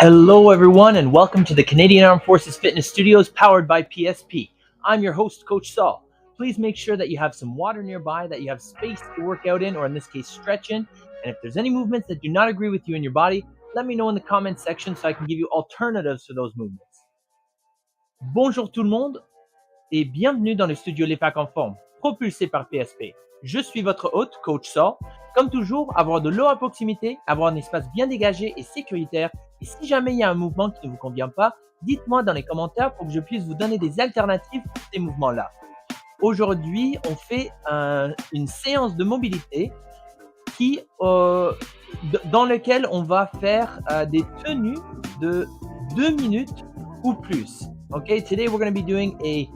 Hello, everyone, and welcome to the Canadian Armed Forces Fitness Studios powered by PSP. I'm your host, Coach Saul. Please make sure that you have some water nearby, that you have space to work out in, or in this case, stretch in. And if there's any movements that do not agree with you in your body, let me know in the comments section so I can give you alternatives to those movements. Bonjour tout le monde et bienvenue dans le studio l'EPAC en forme, propulsé par PSP. Je suis votre hôte, Coach Saul. Comme toujours, avoir de l'eau à proximité, avoir un espace bien dégagé et sécuritaire. Et si jamais il y a un mouvement qui ne vous convient pas, dites-moi dans les commentaires pour que je puisse vous donner des alternatives pour ces mouvements-là. Aujourd'hui, on fait une séance de mobilité dans laquelle on va faire des tenues de 2 minutes ou plus. Okay, today we're going to be doing a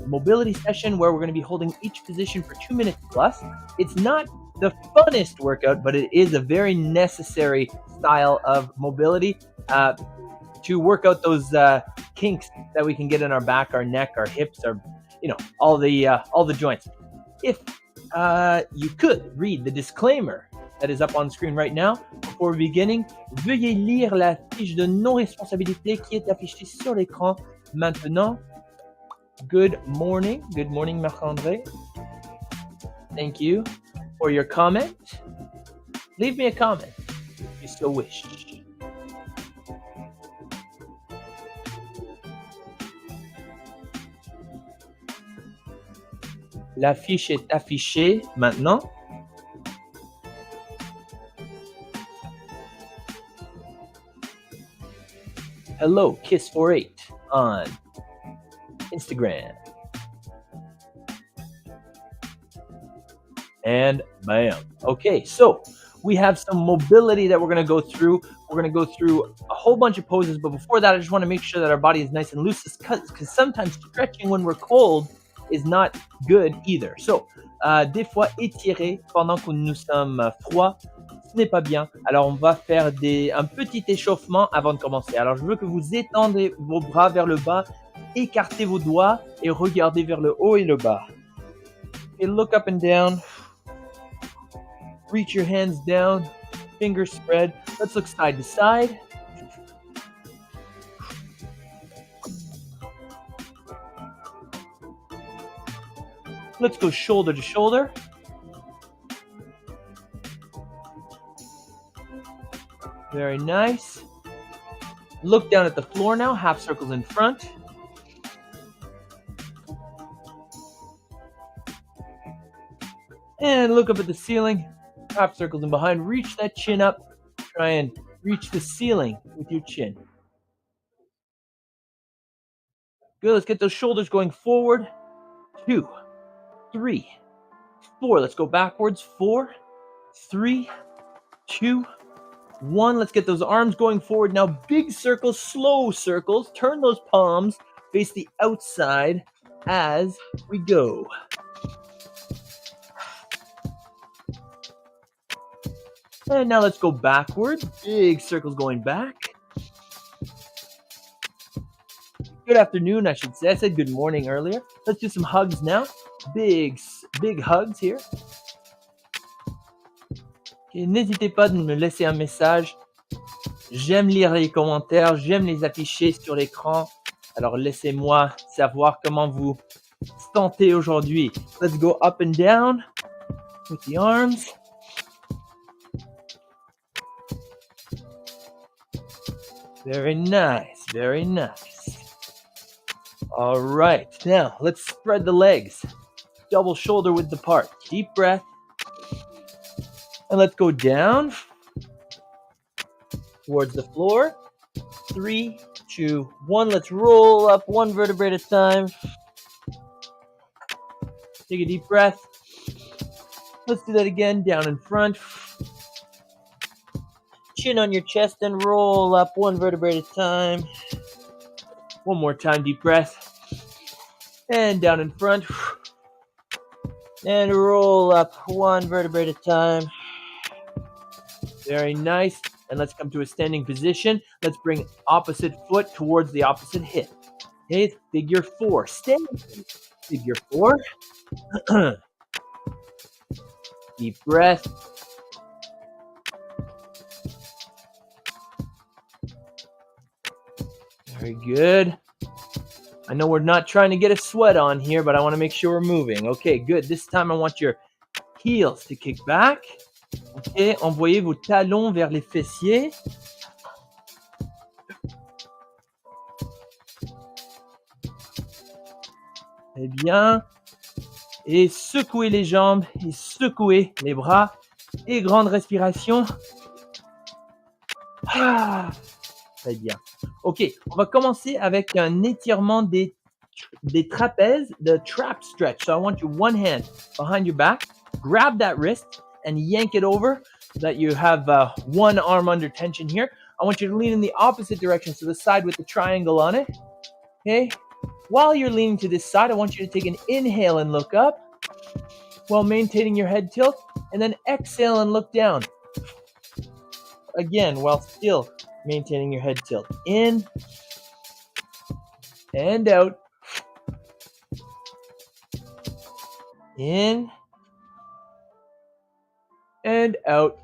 mobility session where we're going to be holding each position for 2 minutes plus. It's not the funnest workout, but it is a very necessary style of mobility to work out those kinks that we can get in our back, our neck, our hips, all the joints. If you could read the disclaimer that is up on screen right now before beginning, veuillez lire la fiche de non-responsabilité qui est affichée sur l'écran maintenant. Good morning, Marc-André. Thank you for your comment. Leave me a comment if you so wish. La fiche est affichée maintenant. Hello, Kiss48 on Instagram. And bam. Okay, so we have some mobility that we're going to go through. We're going to go through a whole bunch of poses, but before that, I just want to make sure that our body is nice and loose because sometimes stretching when we're cold is not good either. So, des fois, étirer pendant que nous sommes froids, ce n'est pas bien. Alors, on va faire un petit échauffement avant de commencer. Alors, je veux que vous étendez vos bras vers le bas, écartez vos doigts et regardez vers le haut et le bas. Okay, look up and down. Reach your hands down, fingers spread. Let's look side to side. Let's go shoulder to shoulder. Very nice. Look down at the floor now, half circles in front. And look up at the ceiling, half circles in behind. Reach that chin up. Try and reach the ceiling with your chin. Good, let's get those shoulders going forward. 2, 3, 4. Let's go backwards. 4, 3, 2, 1. Let's get those arms going forward. Now, big circles, slow circles. Turn those palms, face the outside as we go. And now let's go backwards. Big circles going back. Good afternoon, I should say. I said good morning earlier. Let's do some hugs now. Big hugs here. Okay, n'hésitez pas de me laisser un message. J'aime lire les commentaires, j'aime les afficher sur l'écran. Alors laissez-moi savoir comment vous sentez aujourd'hui. Let's go up and down with the arms. Very nice, very nice. All right, now let's spread the legs. Double shoulder width apart. Deep breath. And let's go down towards the floor. 3, 2, 1. Let's roll up one vertebrae at a time. Take a deep breath. Let's do that again, down in front. Chin on your chest and roll up one vertebrae at a time. One more time, deep breath. And down in front. And roll up one vertebrae at a time. Very nice. And let's come to a standing position. Let's bring opposite foot towards the opposite hip. Okay, figure 4. Standing figure 4. Deep breath. Very good. I know we're not trying to get a sweat on here, but I want to make sure we're moving. Okay, good. This time I want your heels to kick back. Ok, envoyez vos talons vers les fessiers. Très bien. Et secouez les jambes et secouez les bras. Et grande respiration. Ah, très bien. Ok, on va commencer avec un étirement des trapèzes, the trap stretch. So I want you one hand behind your back, grab that wrist and yank it over so that you have one arm under tension here. I want you to lean in the opposite direction, so the side with the triangle on it. Okay. While you're leaning to this side, I want you to take an inhale and look up while maintaining your head tilt, and then exhale and look down. Again, while still maintaining your head tilt. In and out. In and out.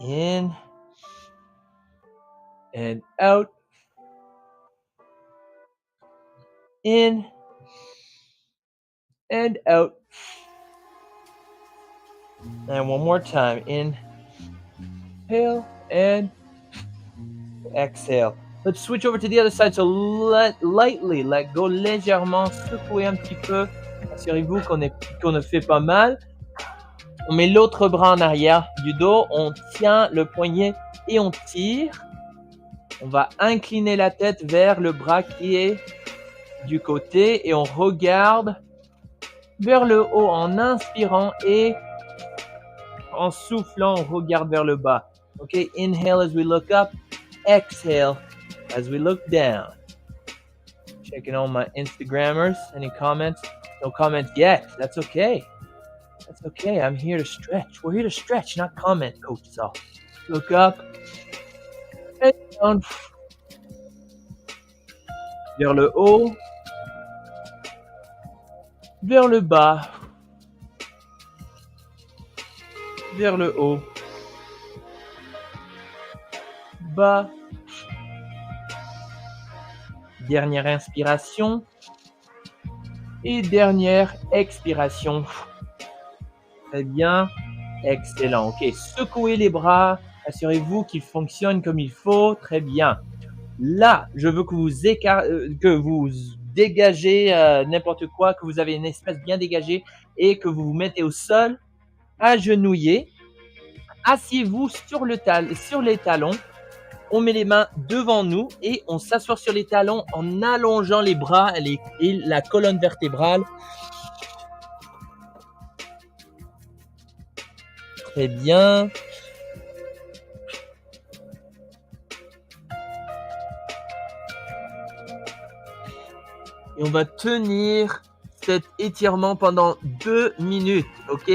In and out. In and out. And one more time. Inhale and exhale. Let's switch over to the other side. So lightly, let go légèrement, secouez un petit peu. Assurez-vous qu'on ne fait pas mal. On met l'autre bras en arrière du dos, on tient le poignet et on tire. On va incliner la tête vers le bras qui est du côté et on regarde vers le haut en inspirant et en soufflant, on regarde vers le bas. Okay, inhale as we look up, exhale as we look down. Checking on my Instagrammers. Any comments? No comments yet. That's okay. That's okay. I'm here to stretch. We're here to stretch, not comment, Coach Saul. Look up and down. Vers le haut. Vers le bas. Vers le haut. Bas. Dernière inspiration. Et dernière expiration. Très bien. Excellent. Ok. Secouez les bras. Assurez-vous qu'ils fonctionnent comme il faut. Très bien. Là, je veux que vous dégagez n'importe quoi, que vous avez une espace bien dégagé et que vous vous mettez au sol, agenouillés. Asseyez-vous sur les talons. On met les mains devant nous et on s'assoit sur les talons en allongeant les bras et la colonne vertébrale. Très bien. Et on va tenir cet étirement pendant 2 minutes. Ok,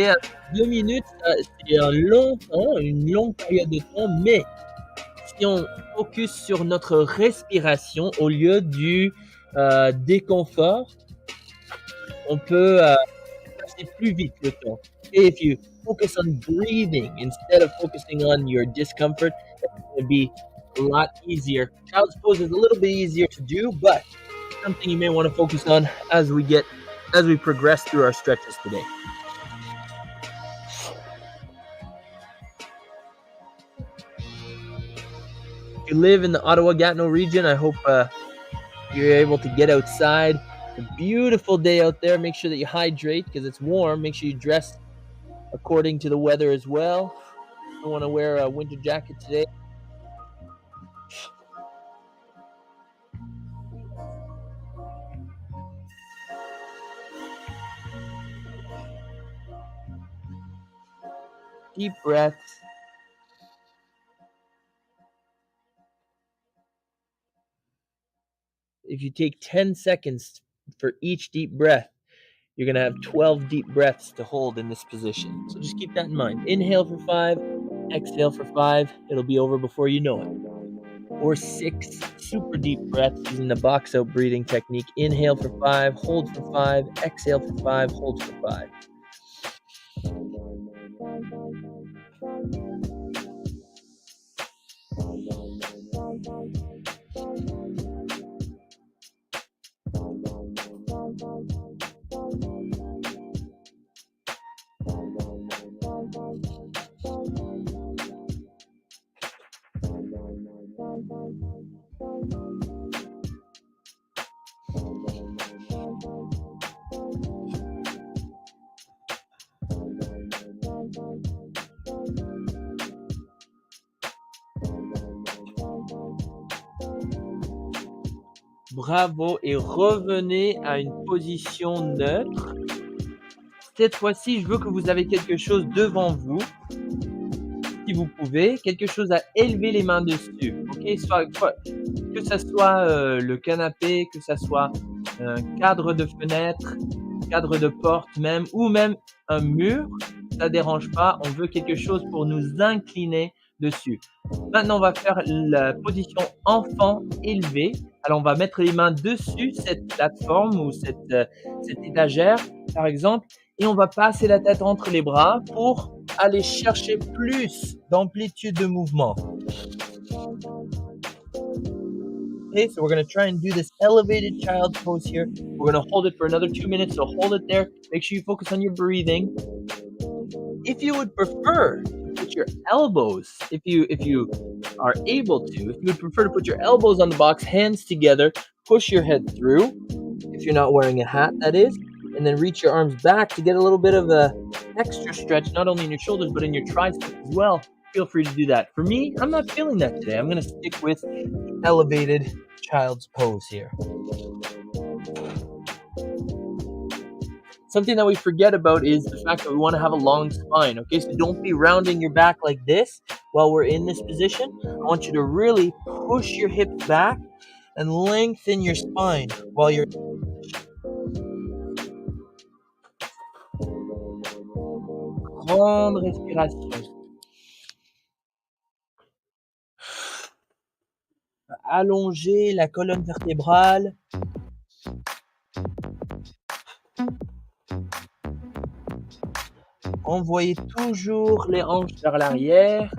2 minutes, c'est une longue période de temps, mais si on focus sur notre respiration au lieu du déconfort, on peut passer plus vite le temps. Et if you focus on breathing instead of focusing on your discomfort, it's going to be a lot easier. Child's pose is a little bit easier to do, but something you may want to focus on as we progress through our stretches today. If you live in the Ottawa-Gatineau region, I hope you're able to get outside. It's a beautiful day out there. Make sure that you hydrate because it's warm. Make sure you dress according to the weather as well. Don't want to wear a winter jacket today. Deep breaths. If you take 10 seconds for each deep breath, you're going to have 12 deep breaths to hold in this position. So just keep that in mind. Inhale for 5, exhale for 5. It'll be over before you know it. Or 6 super deep breaths using the box out breathing technique. Inhale for 5, hold for 5, exhale for 5, hold for 5. Bravo et revenez à une position neutre. Cette fois-ci, je veux que vous avez quelque chose devant vous, si vous pouvez, quelque chose à élever les mains dessus, OK? Que ça soit, le canapé, que ça soit un cadre de fenêtre, cadre de porte même ou même un mur, ça dérange pas, on veut quelque chose pour nous incliner dessus. Maintenant, on va faire la position enfant élevé. Alors, on va mettre les mains dessus cette plateforme ou cette étagère, par exemple, et on va passer la tête entre les bras pour aller chercher plus d'amplitude de mouvement. Okay, so we're going to try and do this elevated child pose here. We're going to hold it for another 2 minutes, so hold it there. Make sure you focus on your breathing. If you would prefer to put your elbows, if you are able to, if you would prefer to put your elbows on the box, hands together, push your head through, if you're not wearing a hat, that is, and then reach your arms back to get a little bit of a extra stretch, not only in your shoulders, but in your triceps as well. Feel free to do that. For me, I'm not feeling that today. I'm going to stick with elevated child's pose here. Something that we forget about is the fact that we want to have a long spine, okay? So don't be rounding your back like this while we're in this position. I want you to really push your hips back and lengthen your spine while you're... Grande respiration. Allonger la colonne vertébrale. Envoyez toujours les hanches vers l'arrière.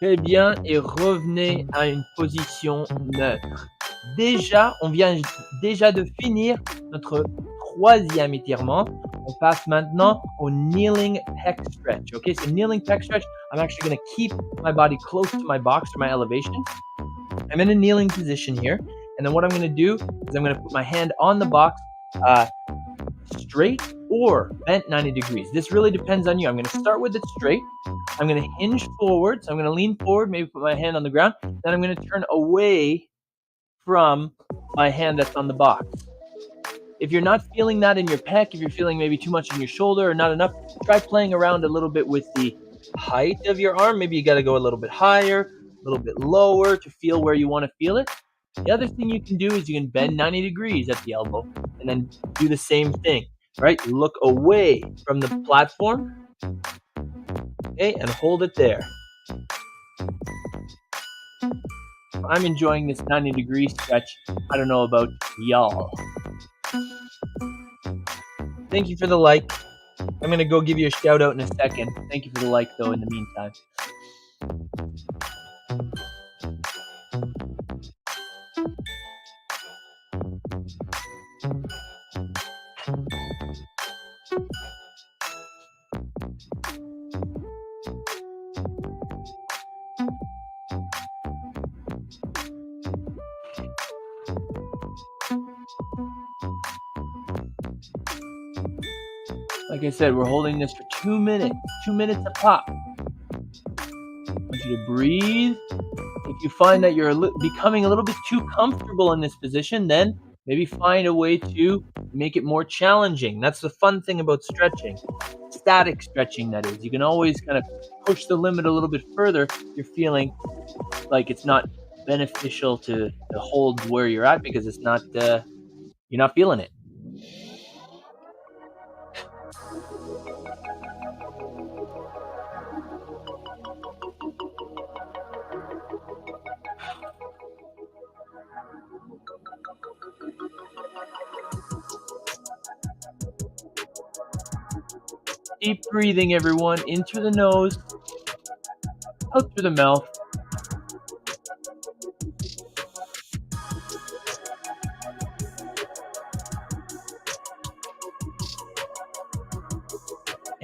Très bien, et revenez à une position neutre. Déjà, on vient déjà de finir notre troisième étirement. On passe maintenant au kneeling pec stretch. Okay, so kneeling pec stretch, I'm actually going to keep my body close to my box or my elevation. I'm in a kneeling position here, and then what I'm going to do is I'm going to put my hand on the box, straight or bent 90 degrees. This really depends on you. I'm going to start with it straight. I'm going to hinge forward. So I'm going to lean forward, maybe put my hand on the ground. Then I'm going to turn away from my hand that's on the box. If you're not feeling that in your pec, if you're feeling maybe too much in your shoulder or not enough, try playing around a little bit with the height of your arm. Maybe you got to go a little bit higher, a little bit lower to feel where you want to feel it. The other thing you can do is you can bend 90 degrees at the elbow and then do the same thing, right? Look away from the platform, okay, and hold it there. I'm enjoying this 90-degree stretch. I don't know about y'all. Thank you for the like. I'm going to go give you a shout out in a second. Thank you for the like, though, in the meantime. Like I said, we're holding this for 2 minutes. 2 minutes a pop. I want you to breathe. If you find that you're becoming a little bit too comfortable in this position, then maybe find a way to make it more challenging. That's the fun thing about stretching. Static stretching, that is. You can always kind of push the limit a little bit further if you're feeling like it's not beneficial to hold where you're at because it's not you're not feeling it. Deep breathing, everyone, in through the nose, out through the mouth.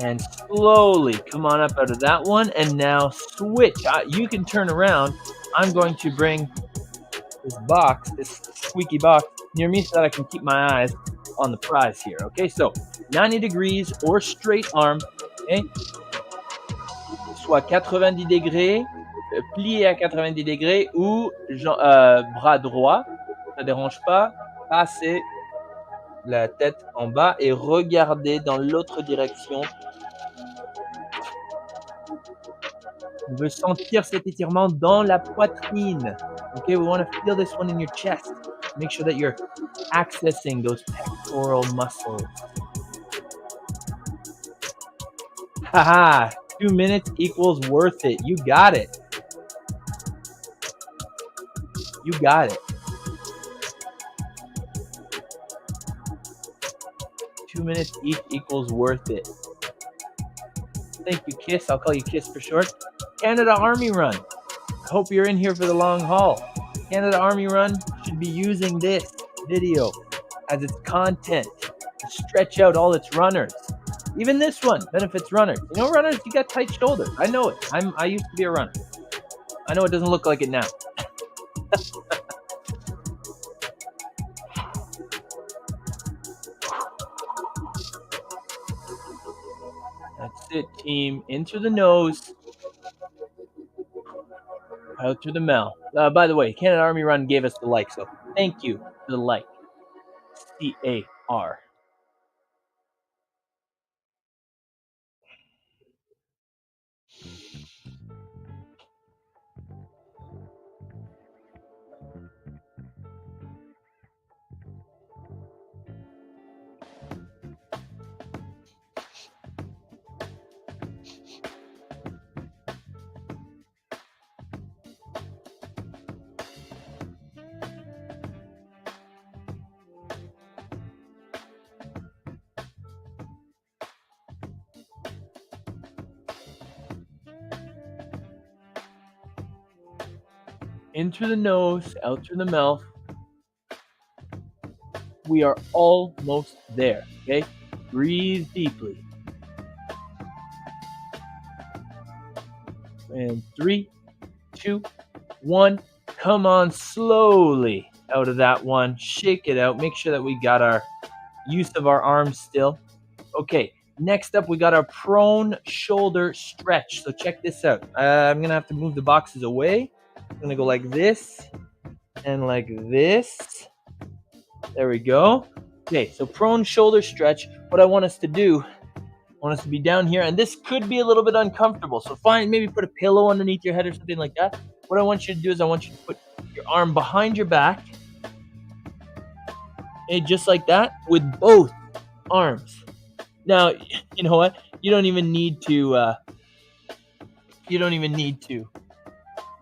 And slowly come on up out of that one. And now switch. You can turn around. I'm going to bring this box, this squeaky box, near me so that I can keep my eyes on the prize here. Okay, so 90 degrees or straight arm. Okay, soit 90 degrés, plié à 90 degrés ou bras droit. Ça ne dérange pas. Passez la tête en bas et regardez dans l'autre direction. On veut sentir cet étirement dans la poitrine. Okay, we want to feel this one in your chest. Make sure that you're accessing those pectoral muscles. Haha, 2 minutes equals worth it. You got it. You got it. 2 minutes each equals worth it. Thank you, Kiss. I'll call you Kiss for short. Canada Army Run. I hope you're in here for the long haul. Canada Army Run should be using this video as its content to stretch out all its runners. Even this one benefits runners. You know, runners, you got tight shoulders. I know it. I used to be a runner. I know it doesn't look like it now. That's it, team. In through the nose. Out through the mouth. By the way, Canada Army Run gave us the like, so thank you for the like. CAR. In through the nose, out through the mouth. We are almost there, okay? Breathe deeply. And 3, 2, 1. Come on slowly out of that one. Shake it out. Make sure that we got our use of our arms still. Okay, next up we got our prone shoulder stretch. So check this out. I'm going to have to move the boxes away. I'm going to go like this and like this. There we go. Okay, so prone shoulder stretch. What I want us to do, I want us to be down here, and this could be a little bit uncomfortable. So maybe put a pillow underneath your head or something like that. What I want you to do is I want you to put your arm behind your back. Okay, just like that with both arms. Now, you know what? You don't even need to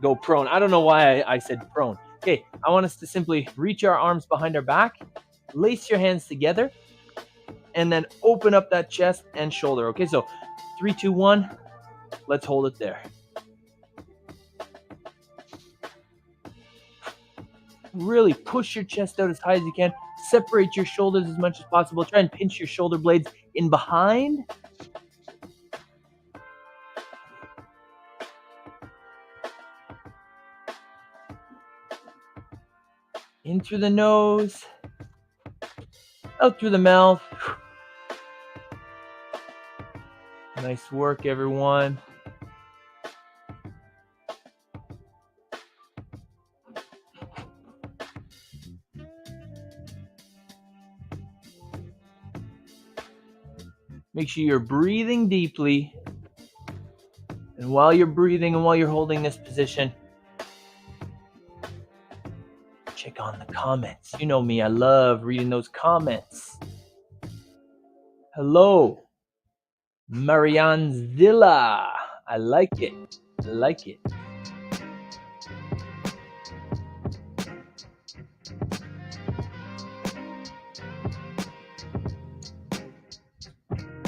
go prone. I don't know why I said prone. Okay, I want us to simply reach our arms behind our back, lace your hands together, and then open up that chest and shoulder. Okay, so 3, 2, 1. Let's hold it there. Really push your chest out as high as you can. Separate your shoulders as much as possible. Try and pinch your shoulder blades in behind. In through the nose, out through the mouth. Nice work, everyone. Make sure you're breathing deeply. And while you're breathing and while you're holding this position, check on the comments. You know me, I love reading those comments. Hello, Marianne Zilla. I like it. I like it.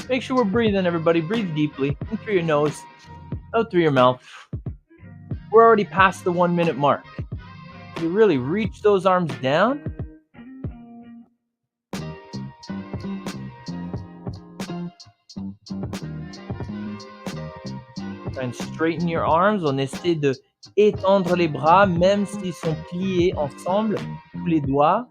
Make sure we're breathing, everybody. Breathe deeply. In through your nose, out through your mouth. We're already past the 1 minute mark. You really reach those arms down. Try and straighten your arms. On essaie de étendre les bras, même s'ils sont pliés ensemble, tous les doigts.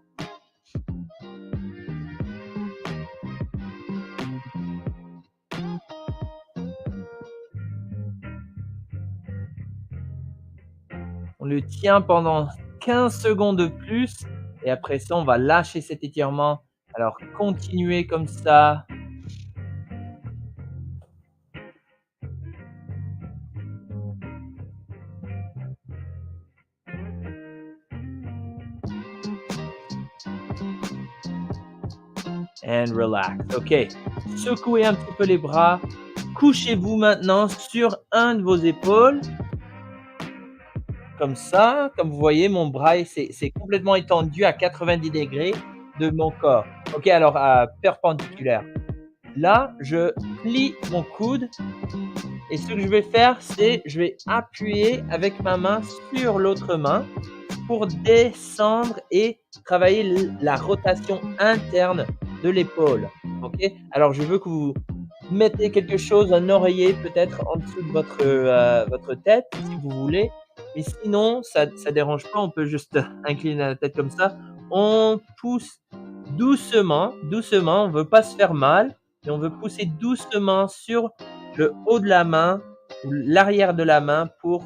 On le tient pendant 15 secondes de plus et après ça, on va lâcher cet étirement. Alors, continuez comme ça. And relax. OK. Secouez un petit peu les bras. Couchez-vous maintenant sur un de vos épaules. Comme ça. Comme vous voyez, mon bras c'est complètement étendu à 90 degrés de mon corps. OK, alors perpendiculaire. Là, je plie mon coude et ce que je vais faire, c'est je vais appuyer avec ma main sur l'autre main pour descendre et travailler la rotation interne de l'épaule. OK? Alors, je veux que vous mettez quelque chose, un oreiller peut-être en dessous de votre tête, si vous voulez. Mais sinon, ça dérange pas, on peut juste incliner la tête comme ça. On pousse doucement, doucement, on veut pas se faire mal, mais on veut pousser doucement sur le haut de la main ou l'arrière de la main pour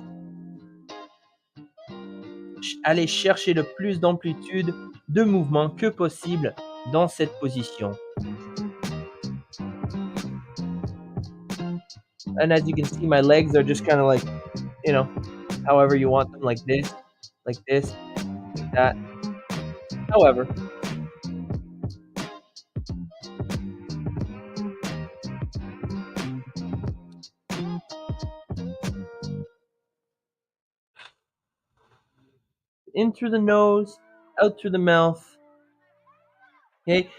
aller chercher le plus d'amplitude de mouvement que possible dans cette position. And as you can see, my legs are just kind of like, you know, however you want them, like this, like that. However. In through the nose, out through the mouth. Okay,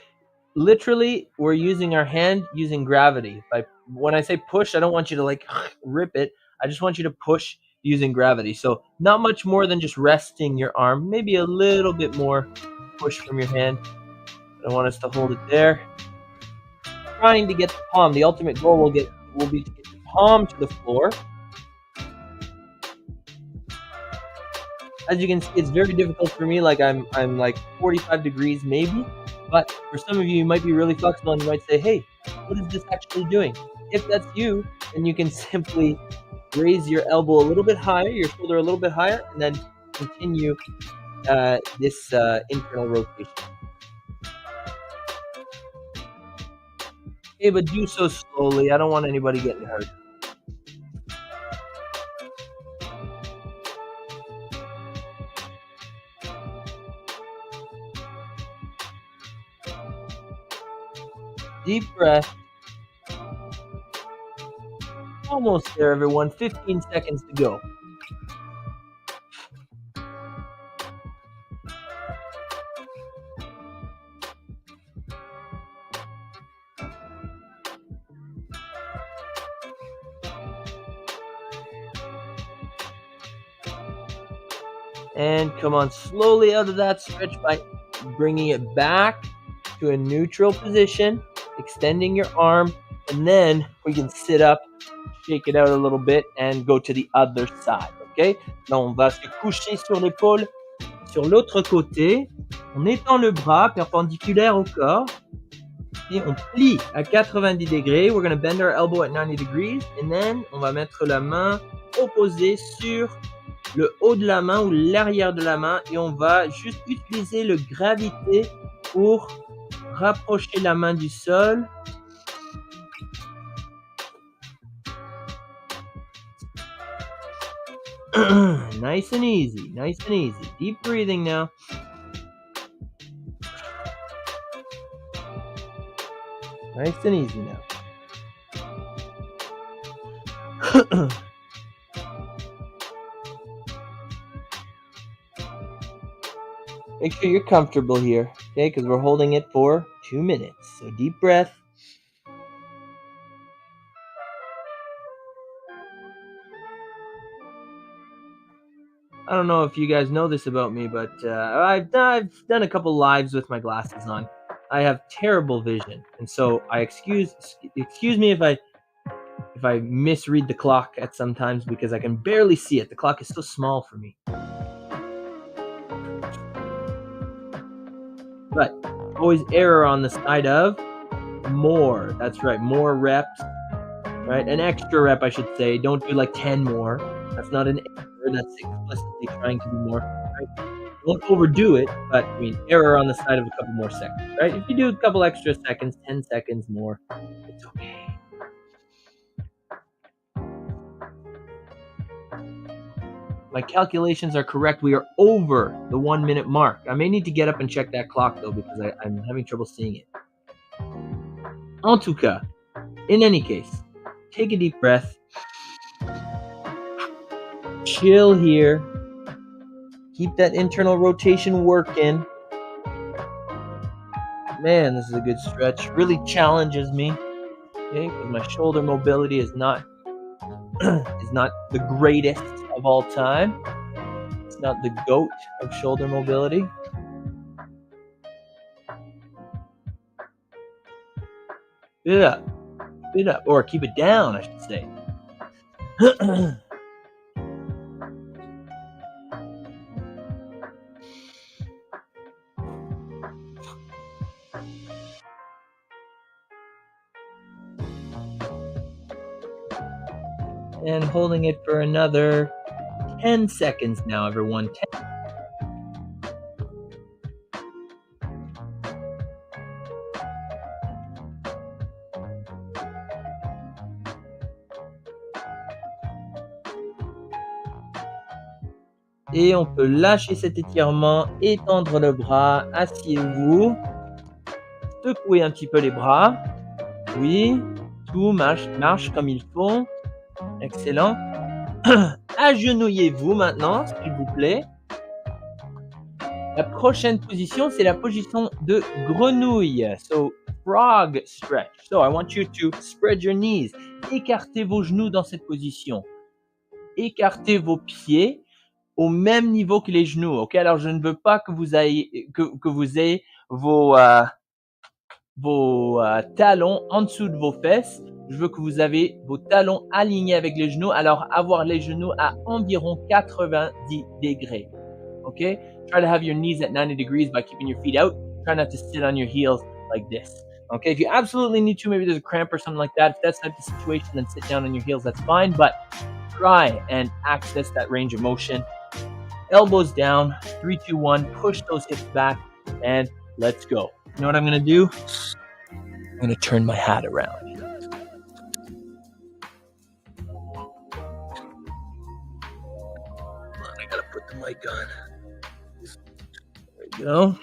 literally, we're using our hand using gravity. When I say push, I don't want you to like rip it. I just want you to push using gravity. So not much more than just resting your arm. Maybe a little bit more push from your hand. I want us to hold it there. Trying to get the palm. The ultimate goal will be to get the palm to the floor. As you can see, it's very difficult for me. Like I'm like 45 degrees maybe. But for some of you, you might be really flexible and you might say, hey, what is this actually doing? If that's you, then you can simply raise your elbow a little bit higher, your shoulder a little bit higher, and then continue this internal rotation. Okay, but do so slowly. I don't want anybody getting hurt. Deep breath. Almost there, everyone. 15 seconds to go. And come on slowly out of that stretch by bringing it back to a neutral position, extending your arm, and then we can sit up, shake it out a little bit, and go to the other side, okay? Là, on va se coucher sur l'épaule, sur l'autre côté, on étend le bras perpendiculaire au corps, et on plie à 90 degrés. We're going to bend our elbow at 90 degrees, and then on va mettre la main opposée sur le haut de la main ou l'arrière de la main, et on va juste utiliser le gravité pour rapprocher la main du sol. Nice and easy, nice and easy. Deep breathing now. Nice and easy now. Make sure you're comfortable here, okay? Because we're holding it for 2 minutes. So deep breath. I don't know if you guys know this about me, but I've done a couple lives with my glasses on. I have terrible vision, and so excuse me if I if I misread the clock at sometimes because I can barely see it. The clock is so small for me. But always error on the side of more. That's right, more reps, right? An extra rep, I should say. Don't do like 10 more. That's not an error. That's explicitly trying to do more, right? Don't overdo it, but I mean, error on the side of a couple more seconds, right? If you do a couple extra seconds, 10 seconds more, it's okay. My calculations are correct. We are over the 1 minute mark. I may need to get up and check that clock though, because I'm having trouble seeing it. En tout cas, in any case, take a deep breath. Chill here. Keep that internal rotation working. Man, this is a good stretch. Really challenges me. Okay, because my shoulder mobility is not the greatest of all time. It's not the GOAT of shoulder mobility. Speed it up, or keep it down, I should say. And holding it for another 10 seconds now, everyone. 10. Et on peut lâcher cet étirement, étendre le bras, asseyez-vous, secouez un petit peu les bras. Oui, tout marche comme il faut. Excellent. Agenouillez-vous maintenant, s'il vous plaît. La prochaine position, c'est la position de grenouille. So, frog stretch. So, I want you to spread your knees. Écartez vos genoux dans cette position. Écartez vos pieds au même niveau que les genoux. Ok, alors je ne veux pas que vous ayez vos talons en dessous de vos fesses. Je veux que vous avez vos talons alignés avec les genoux. Alors avoir les genoux à environ 90 degrés. Okay, try to have your knees at 90 degrees by keeping your feet out. Try not to sit on your heels like this. Okay, if you absolutely need to, maybe there's a cramp or something like that. If that's not the situation, then sit down on your heels. That's fine. But try and access that range of motion. Elbows down, 3, 2, 1, push those hips back, and let's go. You know what I'm gonna do? I'm gonna turn my hat around. I gotta put the mic on. There we go.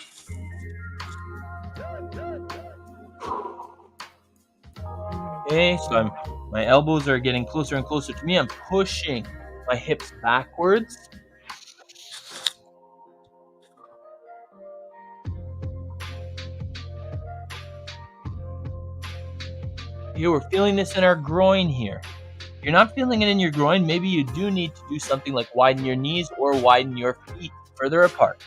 Okay, so my elbows are getting closer and closer to me. I'm pushing my hips backwards. Here, we're feeling this in our groin here. If you're not feeling it in your groin, maybe you do need to do something like widen your knees or widen your feet further apart.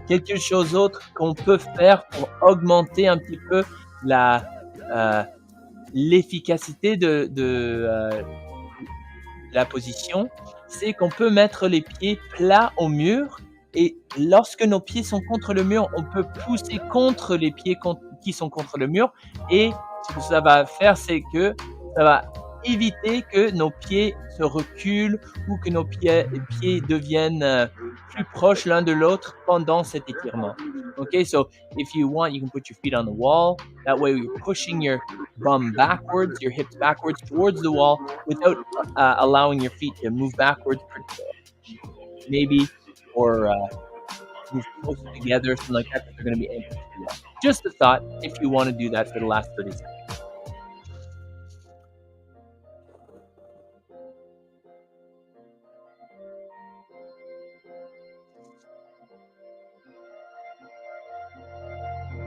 Quelque chose d'autre qu'on peut faire pour augmenter un petit peu l'efficacité de la position, c'est qu'on peut mettre les pieds plats au mur et lorsque nos pieds sont contre le mur, on peut pousser contre les pieds qui sont contre le mur et ce que ça va faire, c'est que ça va éviter que nos pieds se reculent ou que nos pieds deviennent plus proches l'un de l'autre pendant cet étirement. Okay, so if you want, you can put your feet on the wall. That way you're pushing your bum backwards, your hips backwards towards the wall without allowing your feet to move backwards, maybe, or move closer together, something like that, because they're going to be able to do that. Just a thought if you want to do that for the last 30 seconds.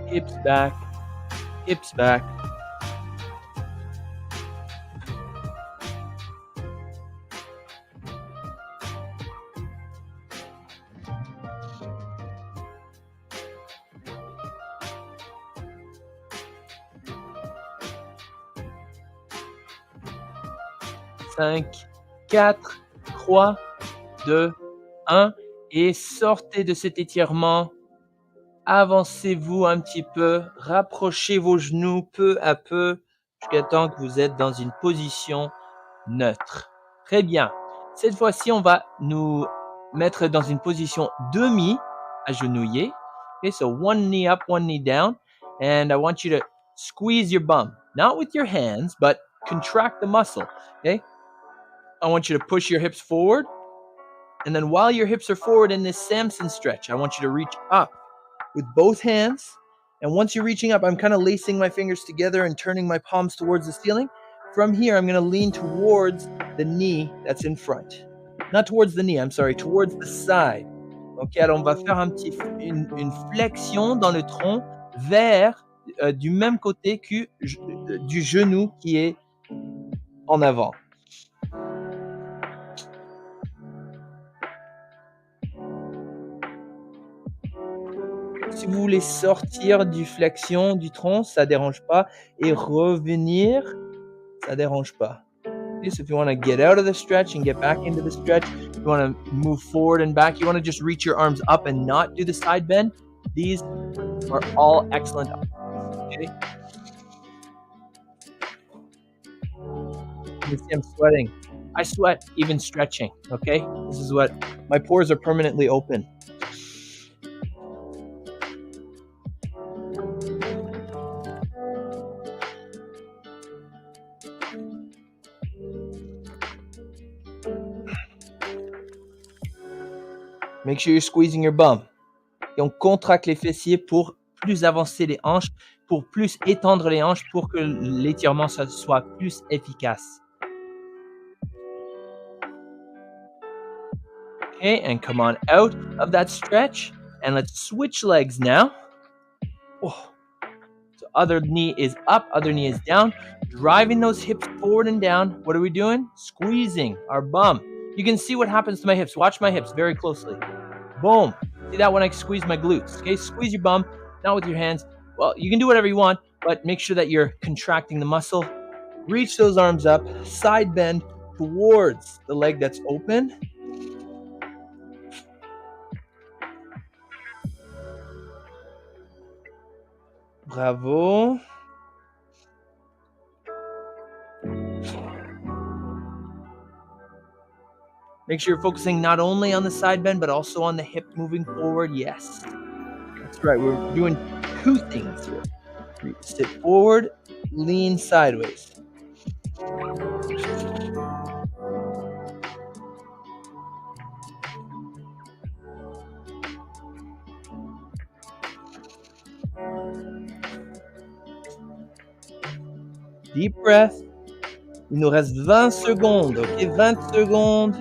Hips back, hips back. 5, 4, 3, 2, 1. Et sortez de cet étirement. Avancez-vous un petit peu. Rapprochez vos genoux peu à peu jusqu'à temps que vous êtes dans une position neutre. Très bien. Cette fois-ci, on va nous mettre dans une position demi-agenouillée. Okay, so one knee up, one knee down. And I want you to squeeze your bum. Not with your hands, but contract the muscle. Okay? I want you to push your hips forward. And then while your hips are forward in this Samson stretch, I want you to reach up with both hands. And once you're reaching up, I'm kind of lacing my fingers together and turning my palms towards the ceiling. From here, I'm going to lean towards the knee that's in front. Not towards the knee, I'm sorry, towards the side. Ok, alors on va faire une flexion dans le tronc vers du même côté que du genou qui est en avant. Si vous voulez sortir du flexion du tronc, ça ne dérange pas. Et revenir, ça ne dérange pas. Okay, so if you want to get out of the stretch and get back into the stretch, you want to move forward and back, you want to just reach your arms up and not do the side bend, these are all excellent options. Okay? You see I'm sweating. I sweat even stretching, okay? This is what, my pores are permanently open. Make sure you're squeezing your bum. Et on contracte les fessiers pour plus avancer les hanches, pour plus étendre les hanches, pour que l'étirement soit plus efficace. Okay, and come on out of that stretch. And let's switch legs now. Oh. So other knee is up, other knee is down. Driving those hips forward and down. What are we doing? Squeezing our bum. You can see what happens to my hips. Watch my hips very closely. Boom. See that when I squeeze my glutes. Okay, squeeze your bum, not with your hands. Well, you can do whatever you want, but make sure that you're contracting the muscle. Reach those arms up, side bend towards the leg that's open. Bravo. Make sure you're focusing not only on the side bend, but also on the hip moving forward. Yes. That's right. We're doing two things here. Sit forward, lean sideways. Deep breath. Il nous reste 20 secondes, ok? 20 secondes.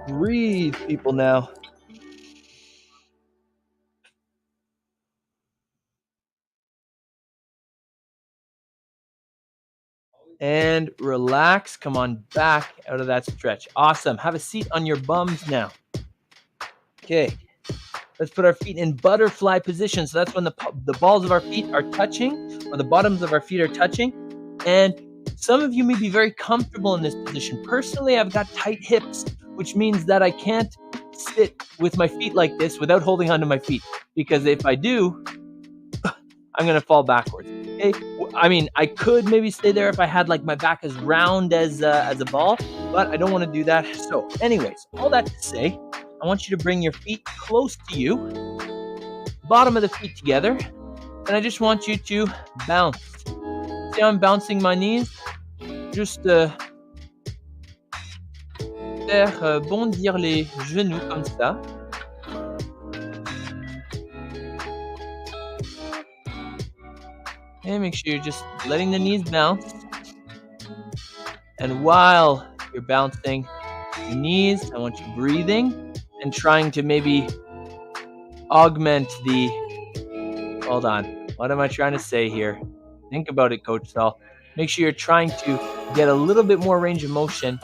Breathe, people, now. And relax. Come on back out of that stretch. Awesome. Have a seat on your bums now. Okay. Let's put our feet in butterfly position. So that's when the balls of our feet are touching, or the bottoms of our feet are touching. And some of you may be very comfortable in this position. Personally, I've got tight hips, which means that I can't sit with my feet like this without holding onto my feet. Because if I do, I'm going to fall backwards. Okay? I mean, I could maybe stay there if I had like my back as round as a ball, but I don't want to do that. So anyways, all that to say, I want you to bring your feet close to you, bottom of the feet together, and I just want you to bounce. See how I'm bouncing my knees? Juste faire bondir les genoux comme ça. And make sure you're just letting the knees bounce. And while you're bouncing your knees, I want you breathing and trying to maybe augment the, hold on, what am I trying to say here? Think about it, Coach Saul. Make sure you're trying to get a little bit more range of motion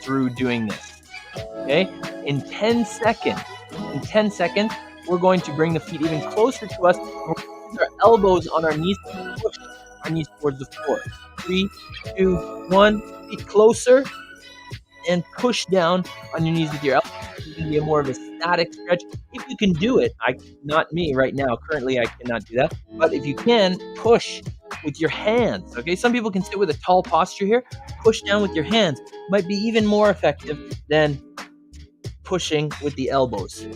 through doing this, okay? In 10 seconds, we're going to bring the feet even closer to us. We're going to use our elbows on our knees to push our knees towards the floor. 3, 2, 1. Feet closer and push down on your knees with your elbows. This is going to be more of a static stretch. If you can do it, not me right now. Currently, I cannot do that. But if you can, push with your hands. Okay, some people can sit with a tall posture here. Push down with your hands. Might be even more effective than pushing with the elbows.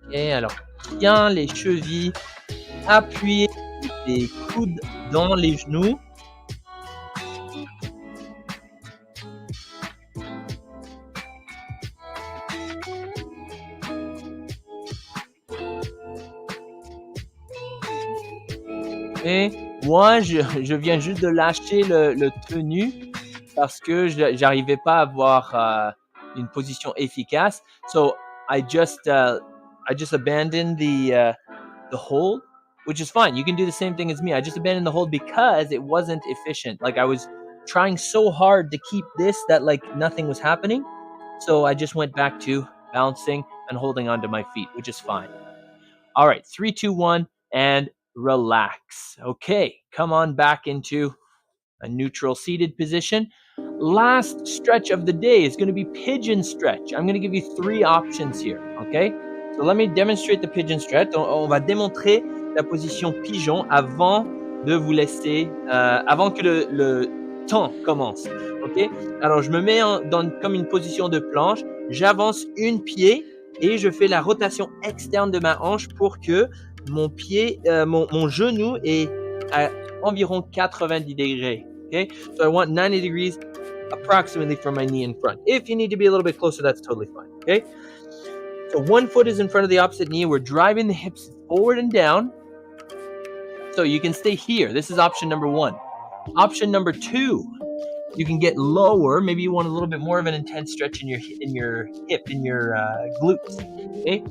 Okay, alors tiens les chevilles, appuyez les coudes dans les genoux. Et moi, je viens juste de lâcher le tenue parce que j'arrivais pas à avoir une position efficace. So I just abandoned the hold, which is fine. You can do the same thing as me. I just abandoned the hold because it wasn't efficient. Like I was trying so hard to keep this that like nothing was happening. So I just went back to bouncing and holding onto my feet, which is fine. All right, 3, 2, 1, and relax. Okay, come on back into a neutral seated position. Last stretch of the day is going to be pigeon stretch. I'm going to give you 3 options here, okay? So let me demonstrate the pigeon stretch. On va démontrer la position pigeon avant de vous laisser, avant que le temps commence, ok? Alors, je me mets comme une position de planche, j'avance une pied et je fais la rotation externe de ma hanche pour que mon pied, mon genou est à environ 90 degrés. Okay, so I want 90 degrees approximately from my knee in front. If you need to be a little bit closer, that's totally fine. Okay, so one foot is in front of the opposite knee. We're driving the hips forward and down. So you can stay here. This is option number 1. Option number 2, you can get lower. Maybe you want a little bit more of an intense stretch in your hip, in your glutes. Okay,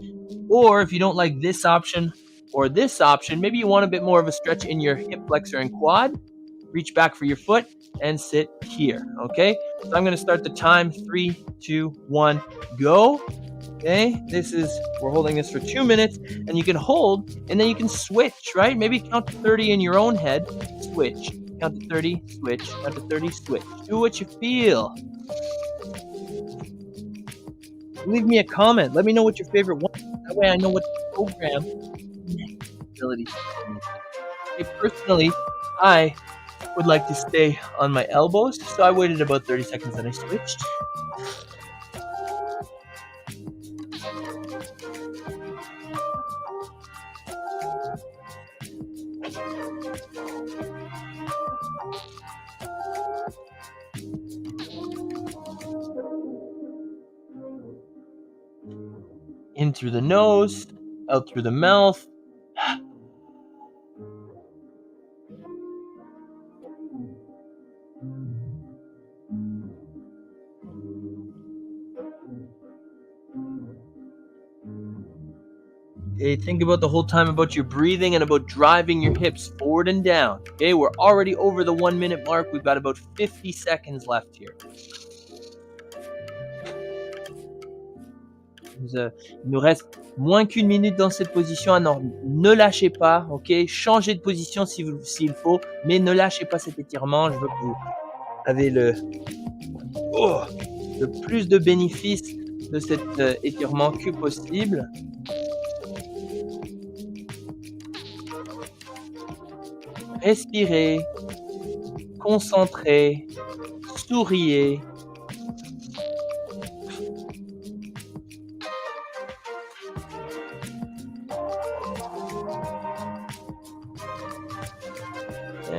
or if you don't like this option or this option, maybe you want a bit more of a stretch in your hip flexor and quad. Reach back for your foot and sit here, okay? So I'm gonna start the time, 3, 2, 1, go. Okay, we're holding this for 2 minutes, and you can hold, and then you can switch, right? Maybe count to 30 in your own head, switch. Count to 30, switch. Count to 30, switch. Do what you feel. Leave me a comment. Let me know what your favorite one is. That way I know what to program next ability. Okay, personally, I would like to stay on my elbows, so I waited about 30 seconds and I switched. In through the nose, out through the mouth. Okay, think about the whole time about your breathing and about driving your hips forward and down. Okay, we're already over the 1 minute mark. We've got about 50 seconds left here. Il nous reste moins qu'une minute dans cette position. Alors, ne lâchez pas, ok? Changez de position s'il faut, mais ne lâchez pas cet étirement. Je veux que vous avez le plus de bénéfices de cet étirement que possible. Respirez, concentrez, souriez.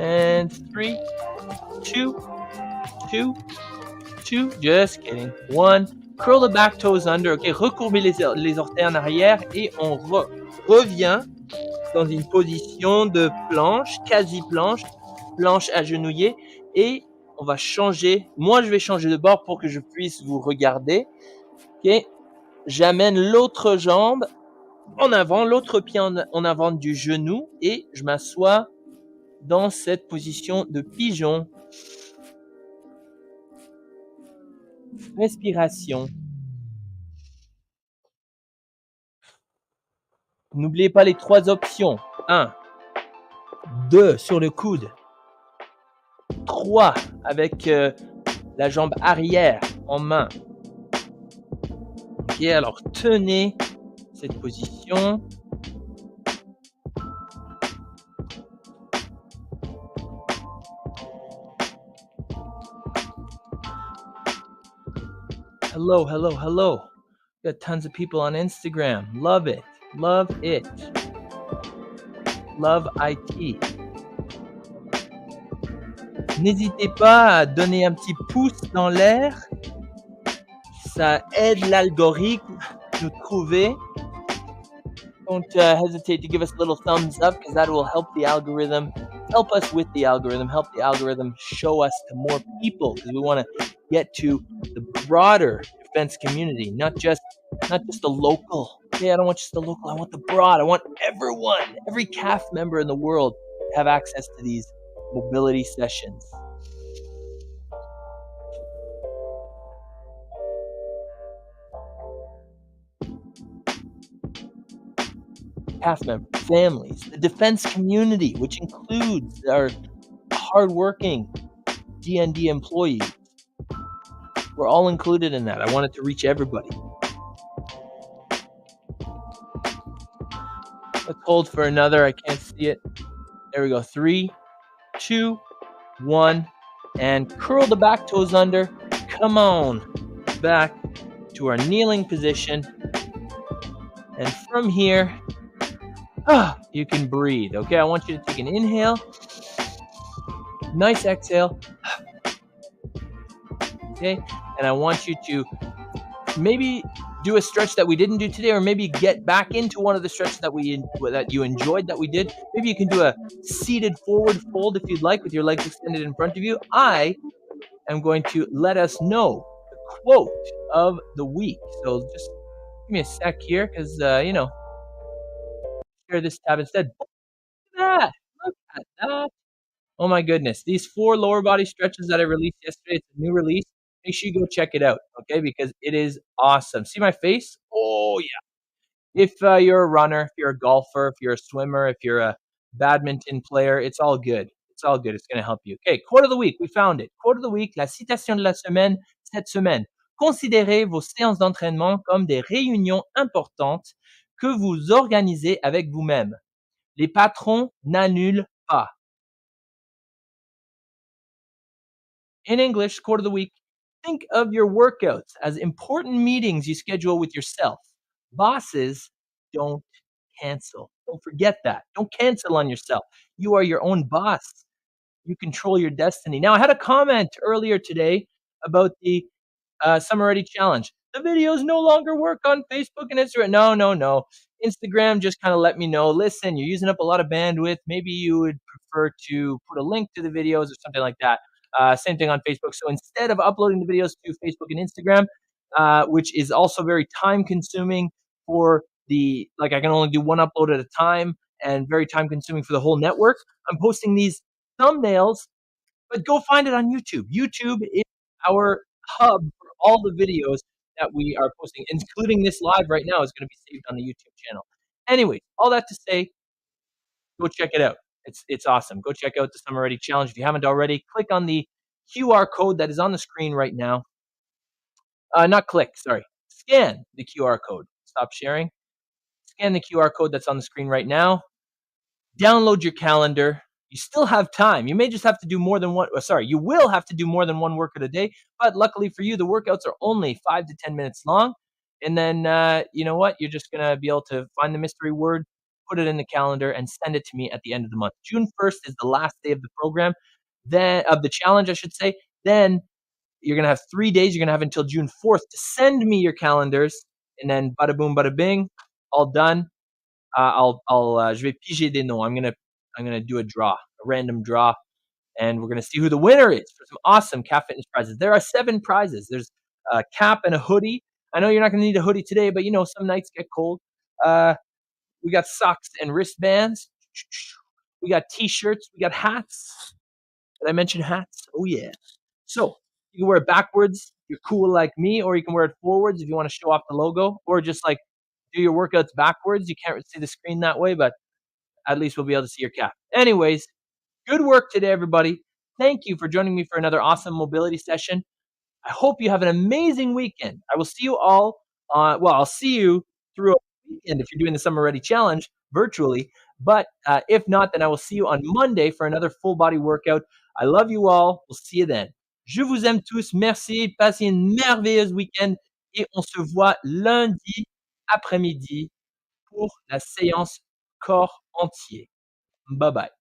And 3, 2, 2, 2, just kidding. 1, curl the back toes under, ok, recourbez les orteils en arrière et on revient dans une position de planche, quasi-planche, planche agenouillée et on va changer. Moi, je vais changer de bord pour que je puisse vous regarder. Ok, j'amène l'autre jambe en avant, l'autre pied en avant du genou et je m'assois dans cette position de pigeon. Respiration. N'oubliez pas les 3 options. 1, 2 sur le coude. 3 avec la jambe arrière en main. Ok, alors tenez cette position. Hello, hello, hello. Got tons of people on Instagram. Love it. Love it. Love IT. N'hésitez pas à donner un petit pouce dans l'air. Ça aide l'algorithme de trouver. Don't hesitate to give us a little thumbs up because that will help the algorithm, help us with the algorithm, help the algorithm show us to more people because we want to get to the broader defense community, not just the local. Yeah, I don't want just the local. I want the broad. I want everyone, every CAF member in the world to have access to these mobility sessions. CAF members, families, the defense community, which includes our hardworking DND employees. We're all included in that. I want it to reach everybody. Let's hold for another. I can't see it. There we go. 3, 2, 1. And curl the back toes under. Come on back to our kneeling position. And from here, you can breathe. Okay, I want you to take an inhale. Nice exhale. Okay, and I want you to maybe do a stretch that we didn't do today, or maybe get back into one of the stretches that you enjoyed that we did. Maybe you can do a seated forward fold if you'd like, with your legs extended in front of you. I am going to let us know the quote of the week. So just give me a sec here, because share this tab instead. Look at that! Look at that! Oh my goodness! These 4 lower body stretches that I released yesterday. It's a new release. Make sure you go check it out, okay? Because it is awesome. See my face? Oh yeah. If you're a runner, if you're a golfer, if you're a swimmer, if you're a badminton player, it's all good. It's all good. It's going to help you. Okay, quote of the week. We found it. Quote of the week, la citation de la semaine, cette semaine. Considérez vos séances d'entraînement comme des réunions importantes que vous organisez avec vous-même. Les patrons n'annulent pas. In English, quote of the week, think of your workouts as important meetings you schedule with yourself. Bosses don't cancel. Don't forget that. Don't cancel on yourself. You are your own boss. You control your destiny. Now, I had a comment earlier today about the Summer Ready Challenge. The videos no longer work on Facebook and Instagram. No, no, no. Instagram just kind of let me know, listen, you're using up a lot of bandwidth. Maybe you would prefer to put a link to the videos or something like that. Same thing on Facebook. So instead of uploading the videos to Facebook and Instagram, which is also very time consuming for I can only do one upload at a time and very time consuming for the whole network, I'm posting these thumbnails, but go find it on YouTube. YouTube is our hub for all the videos that we are posting, including this live right now is going to be saved on the YouTube channel. Anyway, all that to say, go check it out. It's awesome. Go check out the Summer Ready Challenge. If you haven't already, click on the QR code that is on the screen right now. Not click, sorry. Scan the QR code. Stop sharing. Scan the QR code that's on the screen right now. Download your calendar. You still have time. You may just have to do more than one. You will have to do more than one workout a day. But luckily for you, the workouts are only 5 to 10 minutes long. And then, you know what? You're just going to be able to find the mystery word, put it in the calendar, and send it to me at the end of the month. June 1st is the last day of the program, then of the challenge, I should say. Then you're going to have 3 days. You're going to have until June 4th to send me your calendars. And then bada boom, bada bing, all done. Je vais piger des noms. I'm gonna do a random draw, and we're gonna see who the winner is for some awesome CAF Fitness prizes. There are 7 prizes. There's a cap and a hoodie. I know you're not gonna need a hoodie today, but some nights get cold. We got socks and wristbands. We got t-shirts. We got hats. Did I mention hats? Oh yeah. So you can wear it backwards. You're cool like me, or you can wear it forwards if you want to show off the logo, or just like do your workouts backwards. You can't see the screen that way, but at least we'll be able to see your calf. Anyways, good work today, everybody. Thank you for joining me for another awesome mobility session. I hope you have an amazing weekend. I will see you all I'll see you through a weekend if you're doing the Summer Ready Challenge virtually. But if not, then I will see you on Monday for another full body workout. I love you all. We'll see you then. Je vous aime tous. Merci. Passez une merveilleuse week-end et on se voit lundi après-midi pour la séance corps entier. Bye bye.